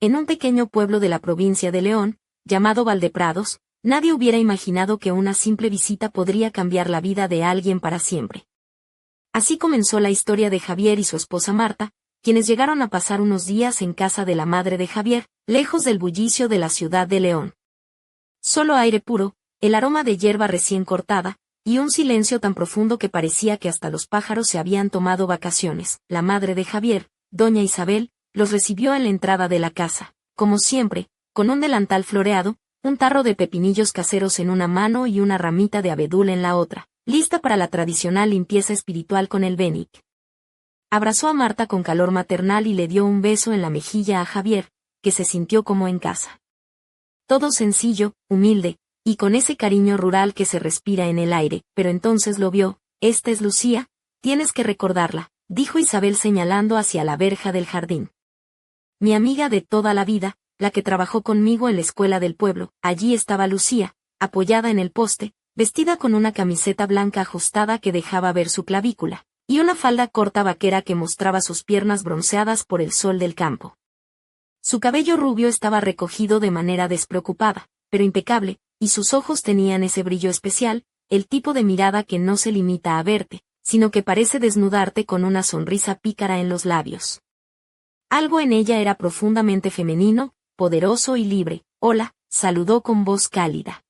En un pequeño pueblo de la provincia de León, llamado Valdeprados, nadie hubiera imaginado que una simple visita podría cambiar la vida de alguien para siempre. Así comenzó la historia de Javier y su esposa Marta, quienes llegaron a pasar unos días en casa de la madre de Javier, lejos del bullicio de la ciudad de León. Solo aire puro, el aroma de hierba recién cortada, y un silencio tan profundo que parecía que hasta los pájaros se habían tomado vacaciones. La madre de Javier, doña Isabel, los recibió en la entrada de la casa, como siempre, con un delantal floreado, un tarro de pepinillos caseros en una mano y una ramita de abedul en la otra, lista para la tradicional limpieza espiritual con el Benic. Abrazó a Marta con calor maternal y le dio un beso en la mejilla a Javier, que se sintió como en casa. Todo sencillo, humilde, y con ese cariño rural que se respira en el aire, pero entonces lo vio. Esta es Lucía, tienes que recordarla, dijo Isabel señalando hacia la verja del jardín. Mi amiga de toda la vida, la que trabajó conmigo en la escuela del pueblo. Allí estaba Lucía, apoyada en el poste, vestida con una camiseta blanca ajustada que dejaba ver su clavícula, y una falda corta vaquera que mostraba sus piernas bronceadas por el sol del campo. Su cabello rubio estaba recogido de manera despreocupada, pero impecable, y sus ojos tenían ese brillo especial, el tipo de mirada que no se limita a verte, sino que parece desnudarte con una sonrisa pícara en los labios. Algo en ella era profundamente femenino, poderoso y libre. Hola, saludó con voz cálida.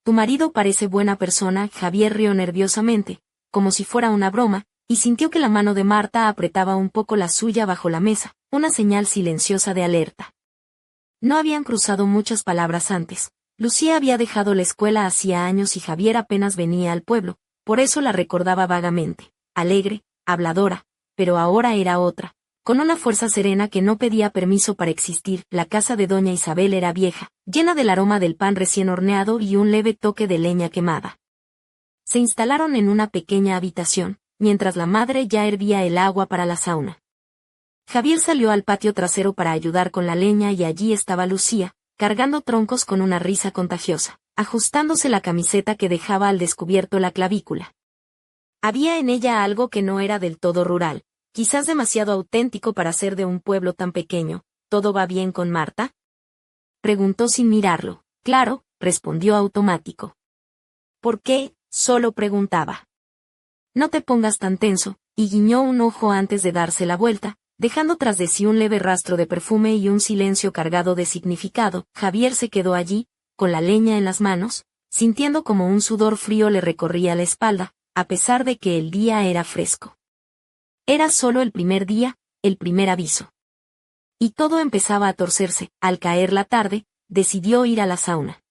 Tu marido parece buena persona. Javier rió nerviosamente, como si fuera una broma, y sintió que la mano de Marta apretaba un poco la suya bajo la mesa, una señal silenciosa de alerta. No habían cruzado muchas palabras antes. Lucía había dejado la escuela hacía años y Javier apenas venía al pueblo, por eso la recordaba vagamente, alegre, habladora, pero ahora era otra, con una fuerza serena que no pedía permiso para existir. La casa de doña Isabel era vieja, llena del aroma del pan recién horneado y un leve toque de leña quemada. Se instalaron en una pequeña habitación, mientras la madre ya hervía el agua para la sauna. Javier salió al patio trasero para ayudar con la leña y allí estaba Lucía, cargando troncos con una risa contagiosa, ajustándose la camiseta que dejaba al descubierto la clavícula. Había en ella algo que no era del todo rural, quizás demasiado auténtico para ser de un pueblo tan pequeño. ¿Todo va bien con Marta?, preguntó sin mirarlo. Claro, respondió automático. ¿Por qué?, solo preguntaba. No te pongas tan tenso, y guiñó un ojo antes de darse la vuelta, dejando tras de sí un leve rastro de perfume y un silencio cargado de significado. Javier se quedó allí, con la leña en las manos, sintiendo como un sudor frío le recorría la espalda, a pesar de que el día era fresco. Era solo el primer día, el primer aviso. Y todo empezaba a torcerse. Al caer la tarde, decidió ir a la sauna.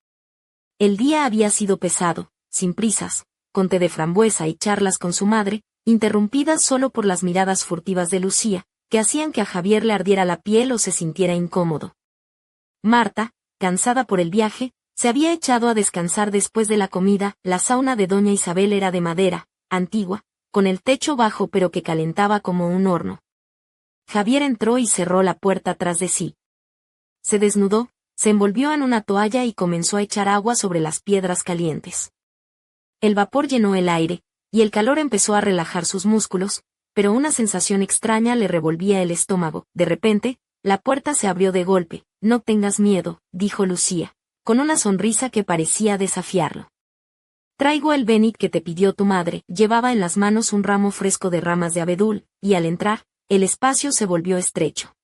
El día había sido pesado, sin prisas, con té de frambuesa y charlas con su madre, interrumpidas solo por las miradas furtivas de Lucía, que hacían que a Javier le ardiera la piel o se sintiera incómodo. Marta, cansada por el viaje, se había echado a descansar después de la comida. La sauna de doña Isabel era de madera, antigua, con el techo bajo pero que calentaba como un horno. Javier entró y cerró la puerta tras de sí. Se desnudó, se envolvió en una toalla y comenzó a echar agua sobre las piedras calientes. El vapor llenó el aire, y el calor empezó a relajar sus músculos, pero una sensación extraña le revolvía el estómago. De repente, la puerta se abrió de golpe. No tengas miedo, dijo Lucía, con una sonrisa que parecía desafiarlo. Traigo el Benic que te pidió tu madre. Llevaba en las manos un ramo fresco de ramas de abedul, y al entrar, el espacio se volvió estrecho.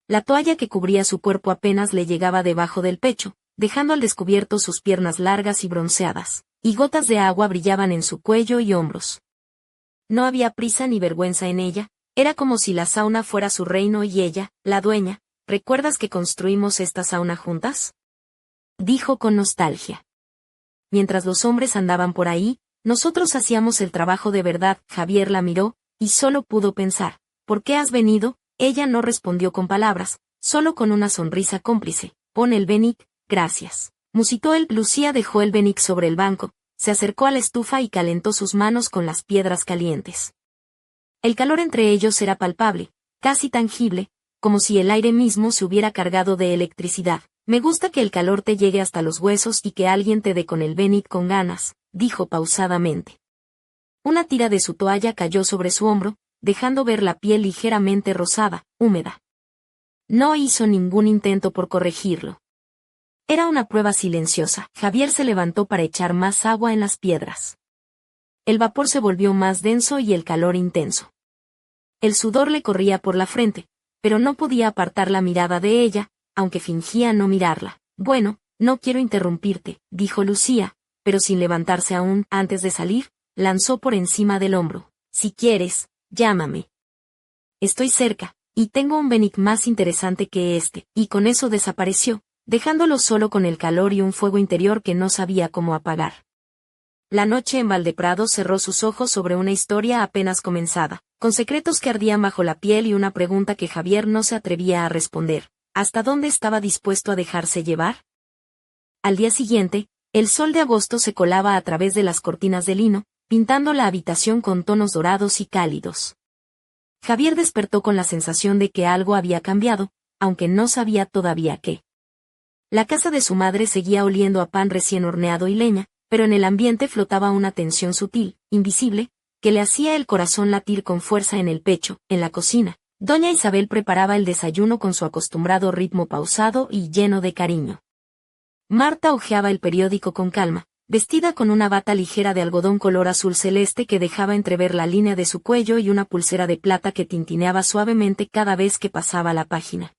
La toalla que cubría su cuerpo apenas le llegaba debajo del pecho, dejando al descubierto sus piernas largas y bronceadas, y gotas de agua brillaban en su cuello y hombros. No había prisa ni vergüenza en ella, era como si la sauna fuera su reino y ella, la dueña. ¿Recuerdas que construimos esta sauna juntas?, dijo con nostalgia. Mientras los hombres andaban por ahí, nosotros hacíamos el trabajo de verdad. Javier la miró, y solo pudo pensar, ¿por qué has venido? Ella no respondió con palabras, solo con una sonrisa cómplice. Pon el Benic, gracias, musitó él. Lucía dejó el Benic sobre el banco, se acercó a la estufa y calentó sus manos con las piedras calientes. El calor entre ellos era palpable, casi tangible, como si el aire mismo se hubiera cargado de electricidad. Me gusta que el calor te llegue hasta los huesos y que alguien te dé con el Benic con ganas, dijo pausadamente. Una tira de su toalla cayó sobre su hombro, dejando ver la piel ligeramente rosada, húmeda. No hizo ningún intento por corregirlo. Era una prueba silenciosa. Javier se levantó para echar más agua en las piedras. El vapor se volvió más denso y el calor intenso. El sudor le corría por la frente, pero no podía apartar la mirada de ella, aunque fingía no mirarla. Bueno, no quiero interrumpirte, dijo Lucía, pero sin levantarse aún. Antes de salir, lanzó por encima del hombro. Si quieres, llámame. Estoy cerca, y tengo un Benic más interesante que este, y con eso desapareció, dejándolo solo con el calor y un fuego interior que no sabía cómo apagar. La noche en Valdeprados cerró sus ojos sobre una historia apenas comenzada, con secretos que ardían bajo la piel y una pregunta que Javier no se atrevía a responder. ¿Hasta dónde estaba dispuesto a dejarse llevar? Al día siguiente, el sol de agosto se colaba a través de las cortinas de lino, pintando la habitación con tonos dorados y cálidos. Javier despertó con la sensación de que algo había cambiado, aunque no sabía todavía qué. La casa de su madre seguía oliendo a pan recién horneado y leña, pero en el ambiente flotaba una tensión sutil, invisible, que le hacía el corazón latir con fuerza en el pecho. En la cocina, doña Isabel preparaba el desayuno con su acostumbrado ritmo pausado y lleno de cariño. Marta hojeaba el periódico con calma, vestida con una bata ligera de algodón color azul celeste que dejaba entrever la línea de su cuello y una pulsera de plata que tintineaba suavemente cada vez que pasaba la página.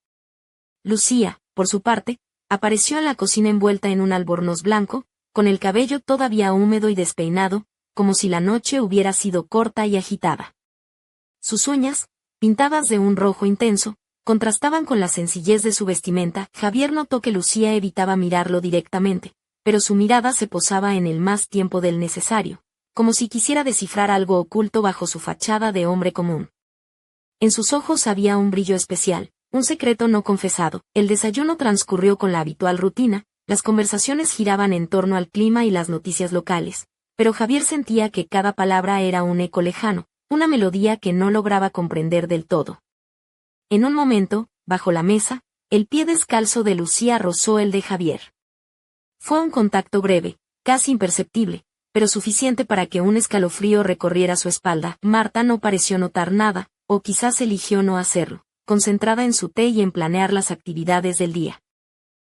Lucía, por su parte, apareció en la cocina envuelta en un albornoz blanco, con el cabello todavía húmedo y despeinado, como si la noche hubiera sido corta y agitada. Sus uñas, pintadas de un rojo intenso, contrastaban con la sencillez de su vestimenta. Javier notó que Lucía evitaba mirarlo directamente, pero su mirada se posaba en él más tiempo del necesario, como si quisiera descifrar algo oculto bajo su fachada de hombre común. En sus ojos había un brillo especial, un secreto no confesado. El desayuno transcurrió con la habitual rutina, las conversaciones giraban en torno al clima y las noticias locales, pero Javier sentía que cada palabra era un eco lejano, una melodía que no lograba comprender del todo. En un momento, bajo la mesa, el pie descalzo de Lucía rozó el de Javier. Fue un contacto breve, casi imperceptible, pero suficiente para que un escalofrío recorriera su espalda. Marta no pareció notar nada, o quizás eligió no hacerlo, concentrada en su té y en planear las actividades del día.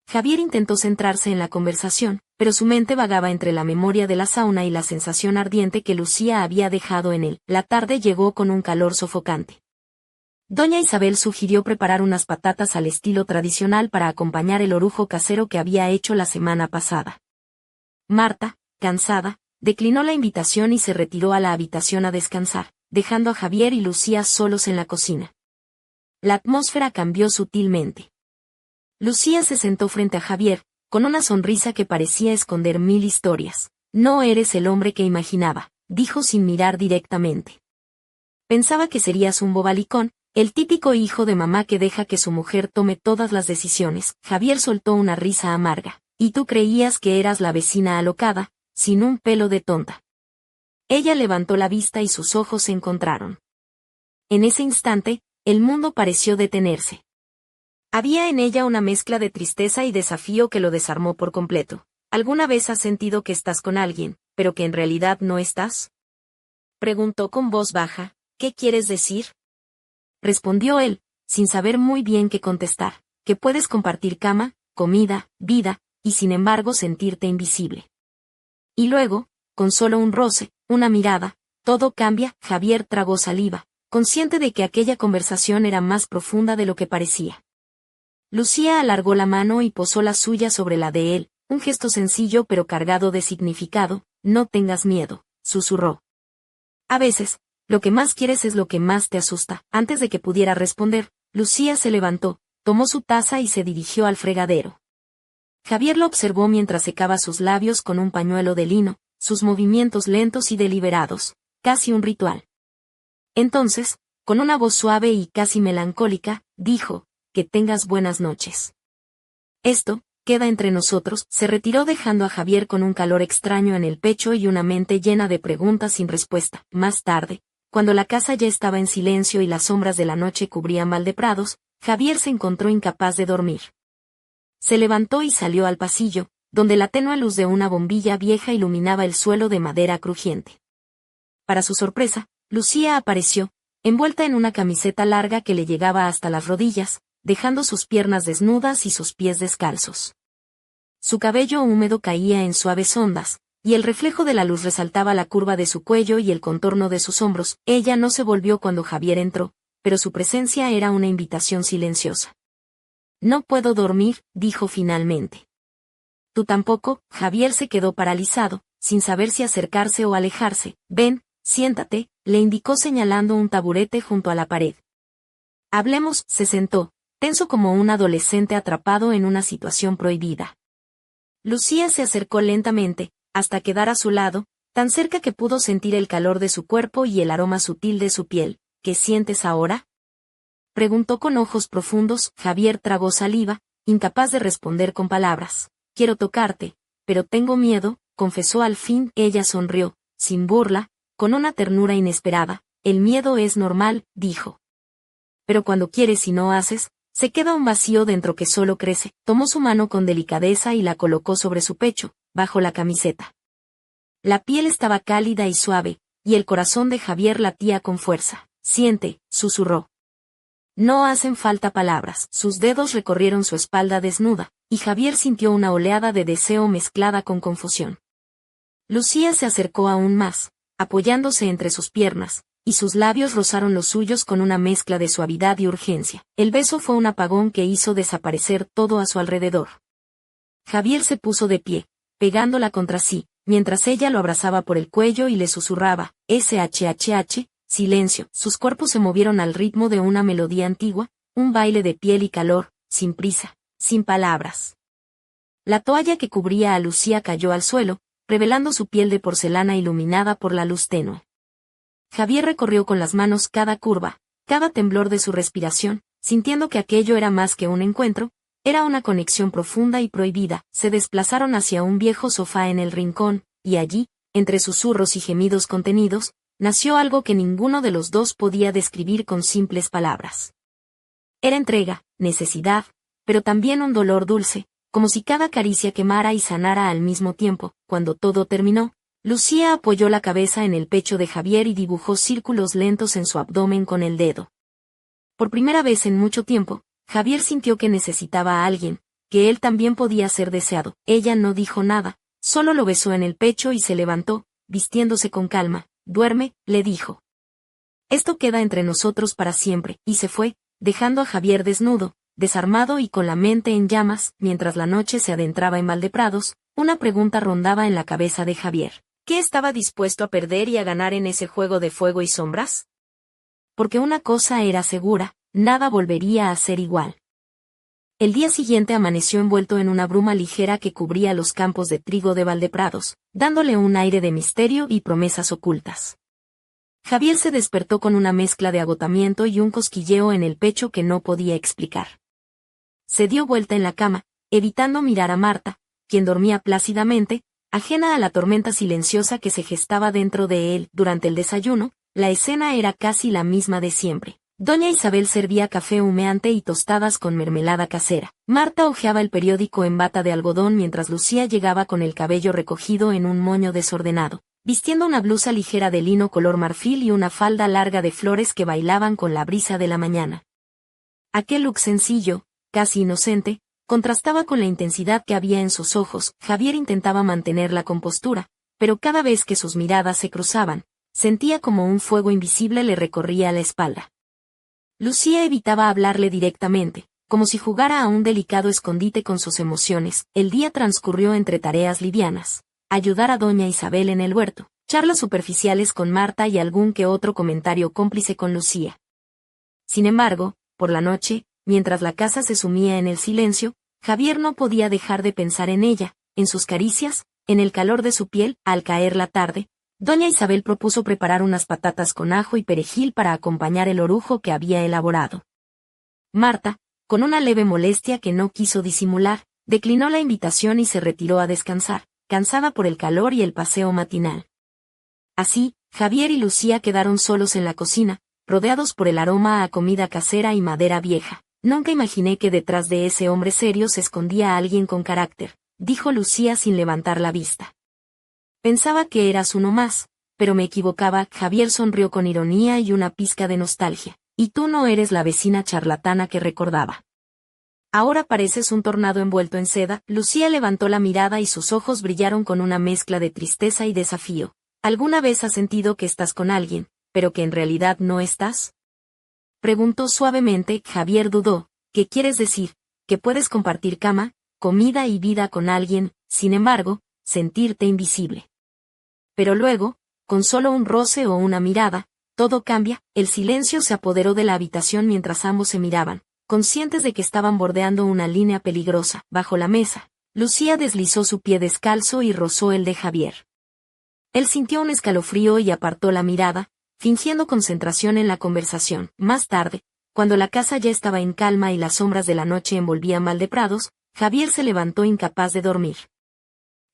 Javier intentó centrarse en la conversación, pero su mente vagaba entre la memoria de la sauna y la sensación ardiente que Lucía había dejado en él. La tarde llegó con un calor sofocante. Doña Isabel sugirió preparar unas patatas al estilo tradicional para acompañar el orujo casero que había hecho la semana pasada. Marta, cansada, declinó la invitación y se retiró a la habitación a descansar, dejando a Javier y Lucía solos en la cocina. La atmósfera cambió sutilmente. Lucía se sentó frente a Javier, con una sonrisa que parecía esconder mil historias. No eres el hombre que imaginaba, dijo sin mirar directamente. Pensaba que serías un bobalicón, el típico hijo de mamá que deja que su mujer tome todas las decisiones. Javier soltó una risa amarga. Y tú creías que eras la vecina alocada, sin un pelo de tonta. Ella levantó la vista y sus ojos se encontraron. En ese instante, el mundo pareció detenerse. Había en ella una mezcla de tristeza y desafío que lo desarmó por completo. ¿Alguna vez has sentido que estás con alguien, pero que en realidad no estás? Preguntó con voz baja. ¿Qué quieres decir? Respondió él, sin saber muy bien qué contestar. Que puedes compartir cama, comida, vida, y sin embargo sentirte invisible. Y luego, con solo un roce, una mirada, todo cambia. Javier tragó saliva, consciente de que aquella conversación era más profunda de lo que parecía. Lucía alargó la mano y posó la suya sobre la de él, un gesto sencillo pero cargado de significado. No tengas miedo, susurró. A veces, lo que más quieres es lo que más te asusta. Antes de que pudiera responder, Lucía se levantó, tomó su taza y se dirigió al fregadero. Javier lo observó mientras secaba sus labios con un pañuelo de lino, sus movimientos lentos y deliberados, casi un ritual. Entonces, con una voz suave y casi melancólica, dijo, que tengas buenas noches. Esto, queda entre nosotros. Se retiró dejando a Javier con un calor extraño en el pecho y una mente llena de preguntas sin respuesta. Más tarde, cuando la casa ya estaba en silencio y las sombras de la noche cubrían Valdeprados, Javier se encontró incapaz de dormir. Se levantó y salió al pasillo, donde la tenue luz de una bombilla vieja iluminaba el suelo de madera crujiente. Para su sorpresa, Lucía apareció, envuelta en una camiseta larga que le llegaba hasta las rodillas, dejando sus piernas desnudas y sus pies descalzos. Su cabello húmedo caía en suaves ondas, y el reflejo de la luz resaltaba la curva de su cuello y el contorno de sus hombros. Ella no se volvió cuando Javier entró, pero su presencia era una invitación silenciosa. No puedo dormir, dijo finalmente. Tú tampoco. Javier se quedó paralizado, sin saber si acercarse o alejarse. Ven, siéntate, le indicó señalando un taburete junto a la pared. Hablemos. Se sentó, tenso como un adolescente atrapado en una situación prohibida. Lucía se acercó lentamente, hasta quedar a su lado, tan cerca que pudo sentir el calor de su cuerpo y el aroma sutil de su piel. ¿Qué sientes ahora?, preguntó con ojos profundos. Javier tragó saliva, incapaz de responder con palabras. Quiero tocarte, pero tengo miedo, confesó al fin. Ella sonrió, sin burla, con una ternura inesperada. El miedo es normal, dijo. Pero cuando quieres y no haces, se queda un vacío dentro que solo crece. Tomó su mano con delicadeza y la colocó sobre su pecho, bajo la camiseta. La piel estaba cálida y suave, y el corazón de Javier latía con fuerza. Siente, susurró. No hacen falta palabras. Sus dedos recorrieron su espalda desnuda, y Javier sintió una oleada de deseo mezclada con confusión. Lucía se acercó aún más, apoyándose entre sus piernas, y sus labios rozaron los suyos con una mezcla de suavidad y urgencia. El beso fue un apagón que hizo desaparecer todo a su alrededor. Javier se puso de pie, pegándola contra sí, mientras ella lo abrazaba por el cuello y le susurraba, SHHH, silencio. Sus cuerpos se movieron al ritmo de una melodía antigua, un baile de piel y calor, sin prisa, sin palabras. La toalla que cubría a Lucía cayó al suelo, revelando su piel de porcelana iluminada por la luz tenue. Javier recorrió con las manos cada curva, cada temblor de su respiración, sintiendo que aquello era más que un encuentro, era una conexión profunda y prohibida. Se desplazaron hacia un viejo sofá en el rincón, y allí, entre susurros y gemidos contenidos, nació algo que ninguno de los dos podía describir con simples palabras. Era entrega, necesidad, pero también un dolor dulce, como si cada caricia quemara y sanara al mismo tiempo. Cuando todo terminó, Lucía apoyó la cabeza en el pecho de Javier y dibujó círculos lentos en su abdomen con el dedo. Por primera vez en mucho tiempo, Javier sintió que necesitaba a alguien, que él también podía ser deseado. Ella no dijo nada, solo lo besó en el pecho y se levantó, vistiéndose con calma. Duerme, le dijo. Esto queda entre nosotros para siempre, y se fue, dejando a Javier desnudo, desarmado y con la mente en llamas. Mientras la noche se adentraba en Valdeprados, una pregunta rondaba en la cabeza de Javier. ¿Qué estaba dispuesto a perder y a ganar en ese juego de fuego y sombras? Porque una cosa era segura, nada volvería a ser igual. El día siguiente amaneció envuelto en una bruma ligera que cubría los campos de trigo de Valdeprados, dándole un aire de misterio y promesas ocultas. Javier se despertó con una mezcla de agotamiento y un cosquilleo en el pecho que no podía explicar. Se dio vuelta en la cama, evitando mirar a Marta, quien dormía plácidamente, ajena a la tormenta silenciosa que se gestaba dentro de él. Durante el desayuno, la escena era casi la misma de siempre. Doña Isabel servía café humeante y tostadas con mermelada casera. Marta hojeaba el periódico en bata de algodón mientras Lucía llegaba con el cabello recogido en un moño desordenado, vistiendo una blusa ligera de lino color marfil y una falda larga de flores que bailaban con la brisa de la mañana. Aquel look sencillo, casi inocente, contrastaba con la intensidad que había en sus ojos. Javier intentaba mantener la compostura, pero cada vez que sus miradas se cruzaban, sentía como un fuego invisible le recorría la espalda. Lucía evitaba hablarle directamente, como si jugara a un delicado escondite con sus emociones. El día transcurrió entre tareas livianas, ayudar a doña Isabel en el huerto, charlas superficiales con Marta y algún que otro comentario cómplice con Lucía. Sin embargo, por la noche, mientras la casa se sumía en el silencio, Javier no podía dejar de pensar en ella, en sus caricias, en el calor de su piel. Al caer la tarde, doña Isabel propuso preparar unas patatas con ajo y perejil para acompañar el orujo que había elaborado. Marta, con una leve molestia que no quiso disimular, declinó la invitación y se retiró a descansar, cansada por el calor y el paseo matinal. Así, Javier y Lucía quedaron solos en la cocina, rodeados por el aroma a comida casera y madera vieja. Nunca imaginé que detrás de ese hombre serio se escondía alguien con carácter, dijo Lucía sin levantar la vista. Pensaba que eras uno más, pero me equivocaba. Javier sonrió con ironía y una pizca de nostalgia. Y tú no eres la vecina charlatana que recordaba. Ahora pareces un tornado envuelto en seda. Lucía levantó la mirada y sus ojos brillaron con una mezcla de tristeza y desafío. ¿Alguna vez has sentido que estás con alguien, pero que en realidad no estás? Preguntó suavemente. Javier dudó. ¿Qué quieres decir? ¿Que puedes compartir cama, comida y vida con alguien, sin embargo, sentirte invisible? Pero luego, con solo un roce o una mirada, todo cambia. El silencio se apoderó de la habitación mientras ambos se miraban, conscientes de que estaban bordeando una línea peligrosa. Bajo la mesa, Lucía deslizó su pie descalzo y rozó el de Javier. Él sintió un escalofrío y apartó la mirada, fingiendo concentración en la conversación. Más tarde, cuando la casa ya estaba en calma y las sombras de la noche envolvían Valdeprados, Javier se levantó incapaz de dormir.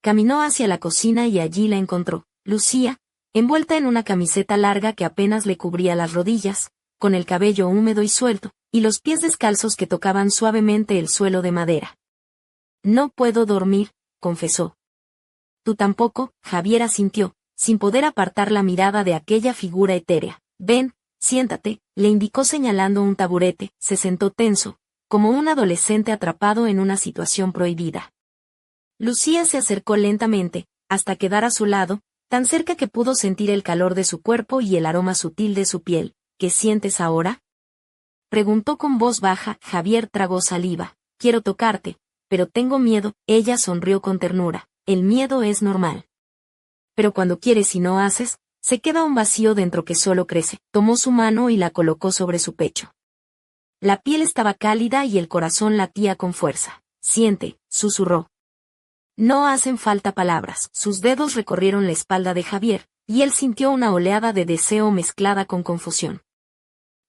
Caminó hacia la cocina y allí la encontró, Lucía, envuelta en una camiseta larga que apenas le cubría las rodillas, con el cabello húmedo y suelto, y los pies descalzos que tocaban suavemente el suelo de madera. No puedo dormir, confesó. Tú tampoco, Javier asintió, sin poder apartar la mirada de aquella figura etérea. Ven, siéntate, le indicó señalando un taburete. Se sentó tenso, como un adolescente atrapado en una situación prohibida. Lucía se acercó lentamente, hasta quedar a su lado, tan cerca que pudo sentir el calor de su cuerpo y el aroma sutil de su piel. ¿Qué sientes ahora?, preguntó con voz baja. Javier tragó saliva. Quiero tocarte, pero tengo miedo. Ella sonrió con ternura. El miedo es normal. Pero cuando quieres y no haces, se queda un vacío dentro que solo crece. Tomó su mano y la colocó sobre su pecho. La piel estaba cálida y el corazón latía con fuerza. Siente, susurró. No hacen falta palabras. Sus dedos recorrieron la espalda de Javier, y él sintió una oleada de deseo mezclada con confusión.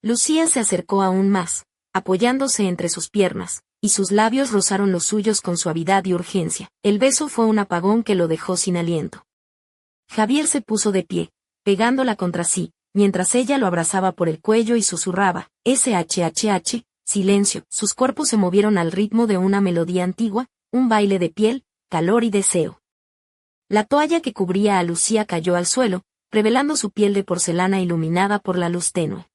Lucía se acercó aún más, apoyándose entre sus piernas, y sus labios rozaron los suyos con suavidad y urgencia. El beso fue un apagón que lo dejó sin aliento. Javier se puso de pie, pegándola contra sí, mientras ella lo abrazaba por el cuello y susurraba, SHHH, silencio. Sus cuerpos se movieron al ritmo de una melodía antigua, un baile de piel, calor y deseo. La toalla que cubría a Lucía cayó al suelo, revelando su piel de porcelana iluminada por la luz tenue.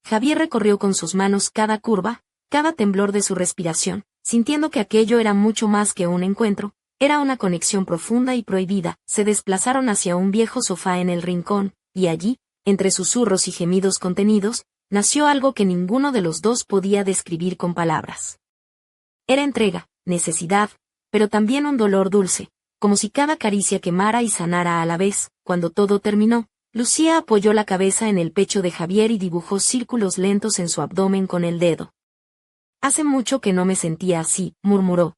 Javier recorrió con sus manos cada curva, cada temblor de su respiración, sintiendo que aquello era mucho más que un encuentro, era una conexión profunda y prohibida. Se desplazaron hacia un viejo sofá en el rincón, y allí, entre susurros y gemidos contenidos, nació algo que ninguno de los dos podía describir con palabras. Era entrega, necesidad, pero también un dolor dulce, como si cada caricia quemara y sanara a la vez. Cuando todo terminó, Lucía apoyó la cabeza en el pecho de Javier y dibujó círculos lentos en su abdomen con el dedo. Hace mucho que no me sentía así, murmuró.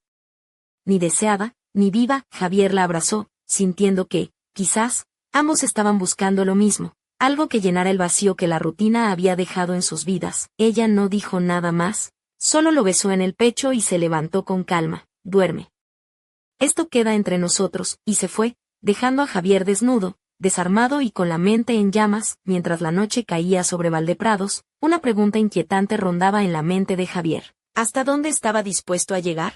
Ni deseada, ni viva. Javier la abrazó, sintiendo que, quizás, ambos estaban buscando lo mismo, algo que llenara el vacío que la rutina había dejado en sus vidas. Ella no dijo nada más, solo lo besó en el pecho y se levantó con calma. Duerme. Esto queda entre nosotros, y se fue, dejando a Javier desnudo, desarmado y con la mente en llamas. Mientras la noche caía sobre Valdeprados, una pregunta inquietante rondaba en la mente de Javier. ¿Hasta dónde estaba dispuesto a llegar?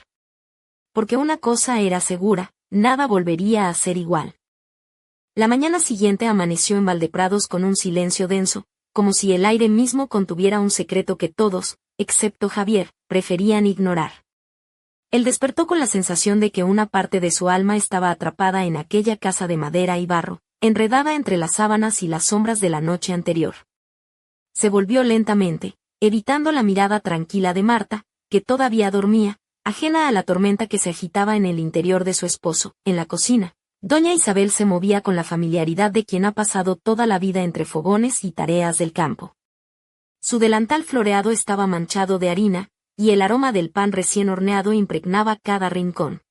Porque una cosa era segura, nada volvería a ser igual. La mañana siguiente amaneció en Valdeprados con un silencio denso, como si el aire mismo contuviera un secreto que todos, excepto Javier, preferían ignorar. Él despertó con la sensación de que una parte de su alma estaba atrapada en aquella casa de madera y barro, enredada entre las sábanas y las sombras de la noche anterior. Se volvió lentamente, evitando la mirada tranquila de Marta, que todavía dormía, ajena a la tormenta que se agitaba en el interior de su esposo. En la cocina, doña Isabel se movía con la familiaridad de quien ha pasado toda la vida entre fogones y tareas del campo. Su delantal floreado estaba manchado de harina, y el aroma del pan recién horneado impregnaba cada rincón.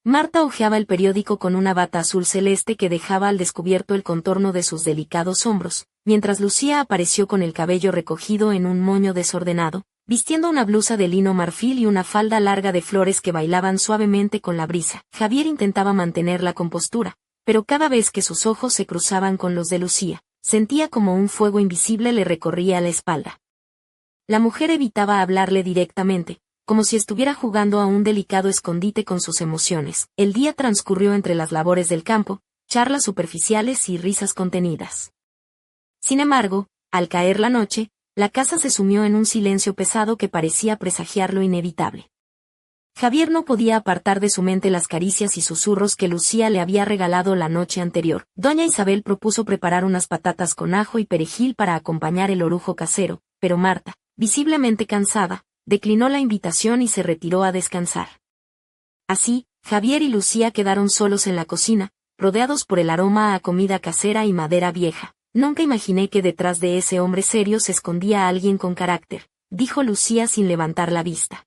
Marta hojeaba el periódico con una bata azul celeste que dejaba al descubierto el contorno de sus delicados hombros, mientras Lucía apareció con el cabello recogido en un moño desordenado, vistiendo una blusa de lino marfil y una falda larga de flores que bailaban suavemente con la brisa. Javier intentaba mantener la compostura, pero cada vez que sus ojos se cruzaban con los de Lucía, sentía como un fuego invisible le recorría la espalda. La mujer evitaba hablarle directamente, como si estuviera jugando a un delicado escondite con sus emociones. El día transcurrió entre las labores del campo, charlas superficiales y risas contenidas. Sin embargo, al caer la noche, la casa se sumió en un silencio pesado que parecía presagiar lo inevitable. Javier no podía apartar de su mente las caricias y susurros que Lucía le había regalado la noche anterior. Doña Isabel propuso preparar unas patatas con ajo y perejil para acompañar el orujo casero, pero Marta, visiblemente cansada, declinó la invitación y se retiró a descansar. Así, Javier y Lucía quedaron solos en la cocina, rodeados por el aroma a comida casera y madera vieja. Nunca imaginé que detrás de ese hombre serio se escondía alguien con carácter, dijo Lucía sin levantar la vista.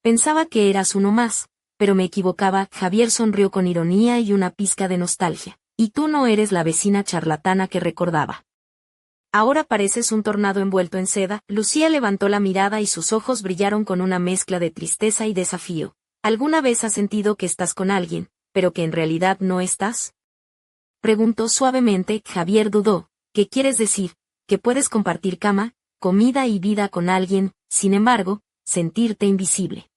Pensaba que eras uno más, pero me equivocaba. Javier sonrió con ironía y una pizca de nostalgia. Y tú no eres la vecina charlatana que recordaba. Ahora pareces un tornado envuelto en seda. Lucía levantó la mirada y sus ojos brillaron con una mezcla de tristeza y desafío. ¿Alguna vez has sentido que estás con alguien, pero que en realidad no estás? Preguntó suavemente. Javier dudó. ¿Qué quieres decir? ¿Que puedes compartir cama, comida y vida con alguien, sin embargo, sentirte invisible?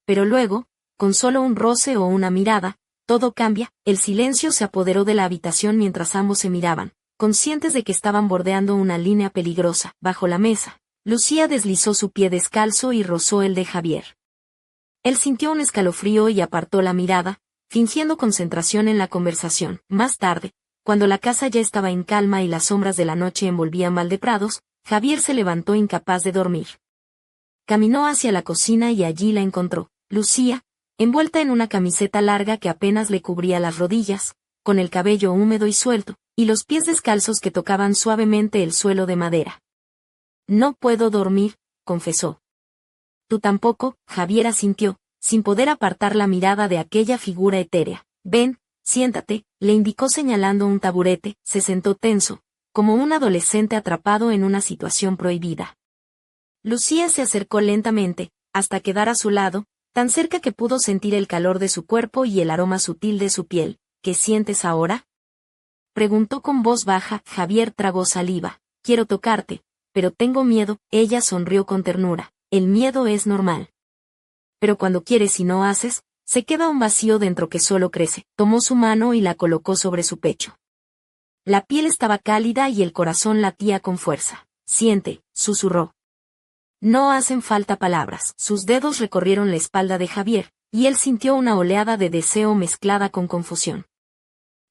Pero luego, con solo un roce o una mirada, todo cambia. El silencio se apoderó de la habitación mientras ambos se miraban, conscientes de que estaban bordeando una línea peligrosa. Bajo la mesa, Lucía deslizó su pie descalzo y rozó el de Javier. Él sintió un escalofrío y apartó la mirada, fingiendo concentración en la conversación. Más tarde, cuando la casa ya estaba en calma y las sombras de la noche envolvían Valdeprados, Javier se levantó incapaz de dormir. Caminó hacia la cocina y allí la encontró. Lucía, envuelta en una camiseta larga que apenas le cubría las rodillas, con el cabello húmedo y suelto, y los pies descalzos que tocaban suavemente el suelo de madera. No puedo dormir, confesó. Tú tampoco, Javier asintió, sin poder apartar la mirada de aquella figura etérea. Ven, siéntate, le indicó señalando un taburete. Se sentó tenso, como un adolescente atrapado en una situación prohibida. Lucía se acercó lentamente, hasta quedar a su lado, tan cerca que pudo sentir el calor de su cuerpo y el aroma sutil de su piel. ¿Qué sientes ahora?, preguntó con voz baja. Javier tragó saliva. Quiero tocarte, pero tengo miedo. Ella sonrió con ternura. El miedo es normal. Pero cuando quieres y no haces, se queda un vacío dentro que solo crece. Tomó su mano y la colocó sobre su pecho. La piel estaba cálida y el corazón latía con fuerza. Siente, susurró. No hacen falta palabras. Sus dedos recorrieron la espalda de Javier, y él sintió una oleada de deseo mezclada con confusión.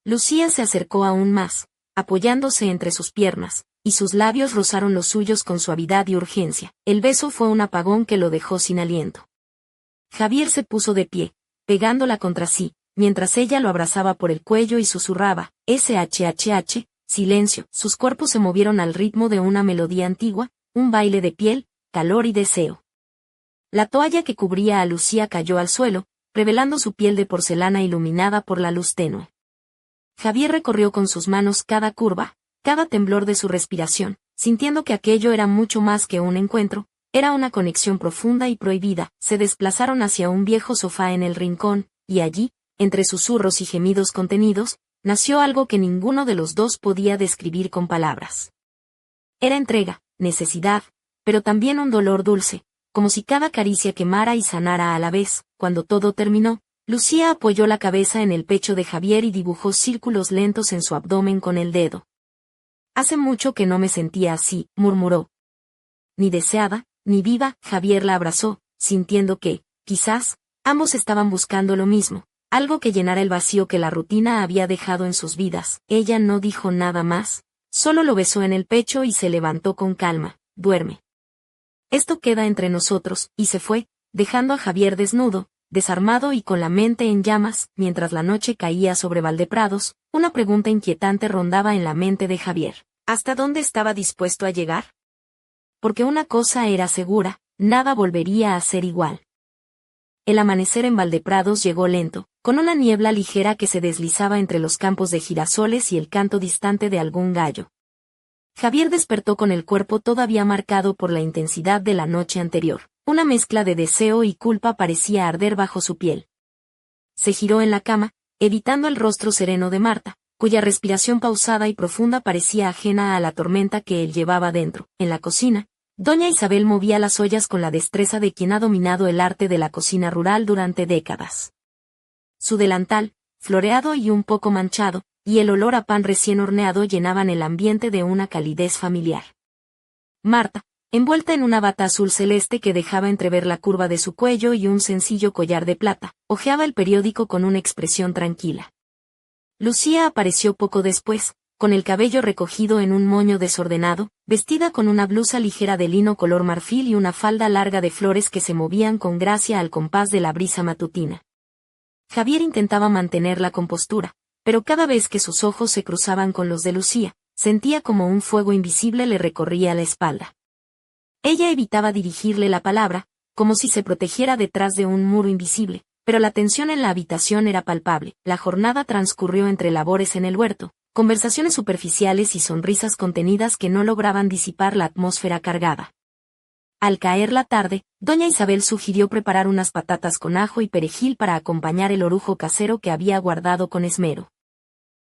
Lucía se acercó aún más, apoyándose entre sus piernas, y sus labios rozaron los suyos con suavidad y urgencia. El beso fue un apagón que lo dejó sin aliento. Javier se puso de pie, pegándola contra sí, mientras ella lo abrazaba por el cuello y susurraba, SHHH, silencio. Sus cuerpos se movieron al ritmo de una melodía antigua, un baile de piel, calor y deseo. La toalla que cubría a Lucía cayó al suelo, revelando su piel de porcelana iluminada por la luz tenue. Javier recorrió con sus manos cada curva, cada temblor de su respiración, sintiendo que aquello era mucho más que un encuentro, era una conexión profunda y prohibida. Se desplazaron hacia un viejo sofá en el rincón, y allí, entre susurros y gemidos contenidos, nació algo que ninguno de los dos podía describir con palabras. Era entrega, necesidad, pero también un dolor dulce, como si cada caricia quemara y sanara a la vez. Cuando todo terminó, Lucía apoyó la cabeza en el pecho de Javier y dibujó círculos lentos en su abdomen con el dedo. Hace mucho que no me sentía así, murmuró. Ni deseada, ni viva. Javier la abrazó, sintiendo que, quizás, ambos estaban buscando lo mismo, algo que llenara el vacío que la rutina había dejado en sus vidas. Ella no dijo nada más, solo lo besó en el pecho y se levantó con calma. Duerme. Esto queda entre nosotros, y se fue, dejando a Javier desnudo, desarmado y con la mente en llamas. Mientras la noche caía sobre Valdeprados, una pregunta inquietante rondaba en la mente de Javier. ¿Hasta dónde estaba dispuesto a llegar? Porque una cosa era segura, nada volvería a ser igual. El amanecer en Valdeprados llegó lento, con una niebla ligera que se deslizaba entre los campos de girasoles y el canto distante de algún gallo. Javier despertó con el cuerpo todavía marcado por la intensidad de la noche anterior. Una mezcla de deseo y culpa parecía arder bajo su piel. Se giró en la cama, evitando el rostro sereno de Marta, cuya respiración pausada y profunda parecía ajena a la tormenta que él llevaba dentro. En la cocina, doña Isabel movía las ollas con la destreza de quien ha dominado el arte de la cocina rural durante décadas. Su delantal, floreado y un poco manchado, y el olor a pan recién horneado llenaban el ambiente de una calidez familiar. Marta, envuelta en una bata azul celeste que dejaba entrever la curva de su cuello y un sencillo collar de plata, hojeaba el periódico con una expresión tranquila. Lucía apareció poco después, con el cabello recogido en un moño desordenado, vestida con una blusa ligera de lino color marfil y una falda larga de flores que se movían con gracia al compás de la brisa matutina. Javier intentaba mantener la compostura, pero cada vez que sus ojos se cruzaban con los de Lucía, sentía como un fuego invisible le recorría la espalda. Ella evitaba dirigirle la palabra, como si se protegiera detrás de un muro invisible, pero la tensión en la habitación era palpable. La jornada transcurrió entre labores en el huerto, conversaciones superficiales y sonrisas contenidas que no lograban disipar la atmósfera cargada. Al caer la tarde, doña Isabel sugirió preparar unas patatas con ajo y perejil para acompañar el orujo casero que había guardado con esmero.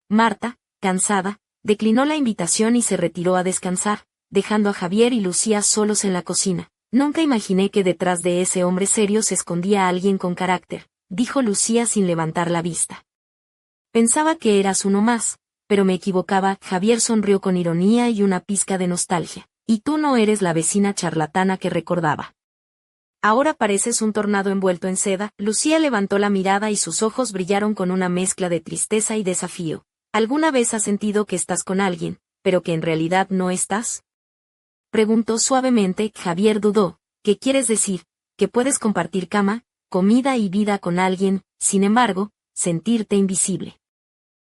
Marta, cansada, declinó la invitación y se retiró a descansar, dejando a Javier y Lucía solos en la cocina. Nunca imaginé que detrás de ese hombre serio se escondía alguien con carácter, dijo Lucía sin levantar la vista. Pensaba que eras uno más, pero me equivocaba. Javier sonrió con ironía y una pizca de nostalgia. Y tú no eres la vecina charlatana que recordaba. Ahora pareces un tornado envuelto en seda. Lucía levantó la mirada y sus ojos brillaron con una mezcla de tristeza y desafío. ¿Alguna vez has sentido que estás con alguien, pero que en realidad no estás? Preguntó suavemente. Javier dudó. ¿Qué quieres decir? ¿Que puedes compartir cama, comida y vida con alguien, sin embargo, sentirte invisible?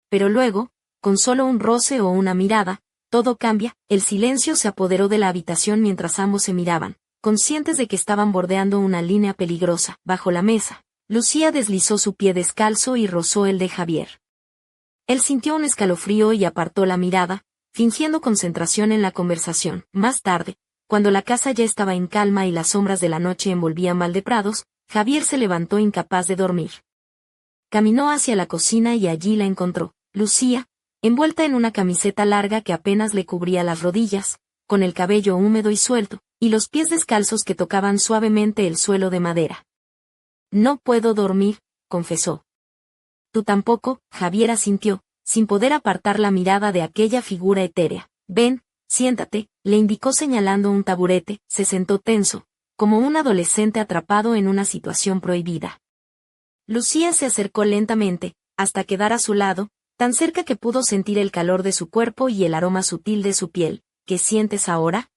Pero luego, con solo un roce o una mirada, todo cambia. El silencio se apoderó de la habitación mientras ambos se miraban, conscientes de que estaban bordeando una línea peligrosa. Bajo la mesa, Lucía deslizó su pie descalzo y rozó el de Javier. Él sintió un escalofrío y apartó la mirada, fingiendo concentración en la conversación. Más tarde, cuando la casa ya estaba en calma y las sombras de la noche envolvían Valdeprados, Javier se levantó incapaz de dormir. Caminó hacia la cocina y allí la encontró. Lucía, envuelta en una camiseta larga que apenas le cubría las rodillas, con el cabello húmedo y suelto, y los pies descalzos que tocaban suavemente el suelo de madera. No puedo dormir, confesó. Tú tampoco, Javier asintió, sin poder apartar la mirada de aquella figura etérea. Ven, siéntate, le indicó señalando un taburete. Se sentó tenso, como un adolescente atrapado en una situación prohibida. Lucía se acercó lentamente, hasta quedar a su lado, tan cerca que pudo sentir el calor de su cuerpo y el aroma sutil de su piel. ¿Qué sientes ahora?,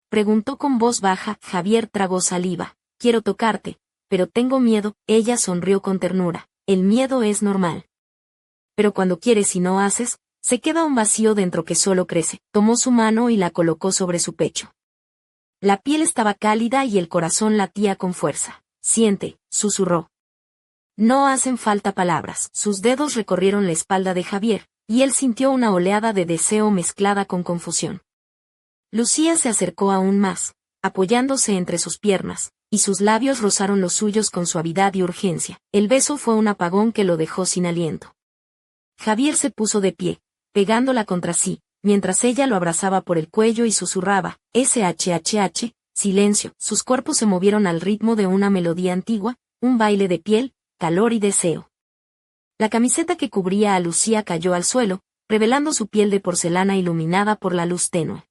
preguntó con voz baja. Javier tragó saliva. Quiero tocarte, pero tengo miedo. Ella sonrió con ternura. El miedo es normal. Pero cuando quieres y no haces, se queda un vacío dentro que solo crece. Tomó su mano y la colocó sobre su pecho. La piel estaba cálida y el corazón latía con fuerza. Siente, susurró. No hacen falta palabras. Sus dedos recorrieron la espalda de Javier, y él sintió una oleada de deseo mezclada con confusión. Lucía se acercó aún más, apoyándose entre sus piernas, y sus labios rozaron los suyos con suavidad y urgencia. El beso fue un apagón que lo dejó sin aliento. Javier se puso de pie, pegándola contra sí, mientras ella lo abrazaba por el cuello y susurraba, SHHH, silencio. Sus cuerpos se movieron al ritmo de una melodía antigua, un baile de piel, calor y deseo. La camiseta que cubría a Lucía cayó al suelo, revelando su piel de porcelana iluminada por la luz tenue.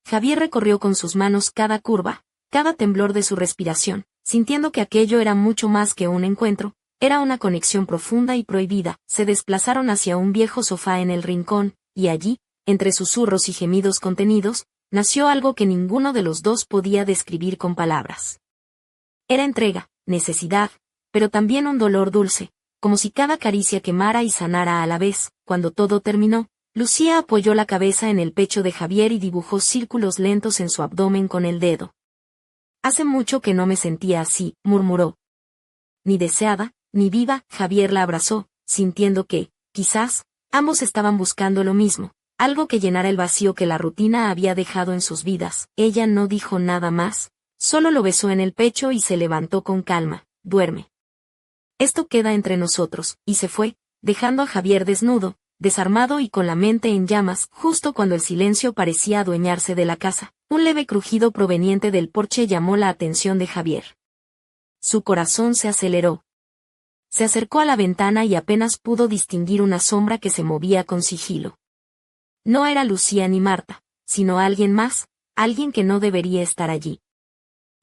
Javier recorrió con sus manos cada curva, cada temblor de su respiración, sintiendo que aquello era mucho más que un encuentro, era una conexión profunda y prohibida. Se desplazaron hacia un viejo sofá en el rincón, y allí, entre susurros y gemidos contenidos, nació algo que ninguno de los dos podía describir con palabras. Era entrega, necesidad, pero también un dolor dulce, como si cada caricia quemara y sanara a la vez. Cuando todo terminó, Lucía apoyó la cabeza en el pecho de Javier y dibujó círculos lentos en su abdomen con el dedo. Hace mucho que no me sentía así, murmuró. Ni deseada, ni viva. Javier la abrazó, sintiendo que, quizás, ambos estaban buscando lo mismo, algo que llenara el vacío que la rutina había dejado en sus vidas. Ella no dijo nada más, solo lo besó en el pecho y se levantó con calma. Duerme. Esto queda entre nosotros, y se fue, dejando a Javier desnudo, desarmado y con la mente en llamas. Justo cuando el silencio parecía adueñarse de la casa, un leve crujido proveniente del porche llamó la atención de Javier. Su corazón se aceleró. Se acercó a la ventana y apenas pudo distinguir una sombra que se movía con sigilo. No era Lucía ni Marta, sino alguien más, alguien que no debería estar allí.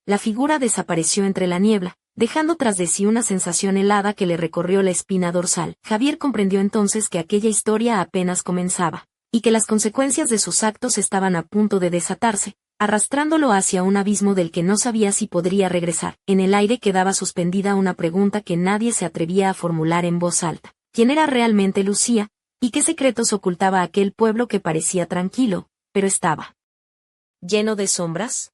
La figura desapareció entre la niebla, dejando tras de sí una sensación helada que le recorrió la espina dorsal. Javier comprendió entonces que aquella historia apenas comenzaba, y que las consecuencias de sus actos estaban a punto de desatarse, arrastrándolo hacia un abismo del que no sabía si podría regresar. En el aire quedaba suspendida una pregunta que nadie se atrevía a formular en voz alta. ¿Quién era realmente Lucía? ¿Y qué secretos ocultaba aquel pueblo que parecía tranquilo, pero estaba lleno de sombras?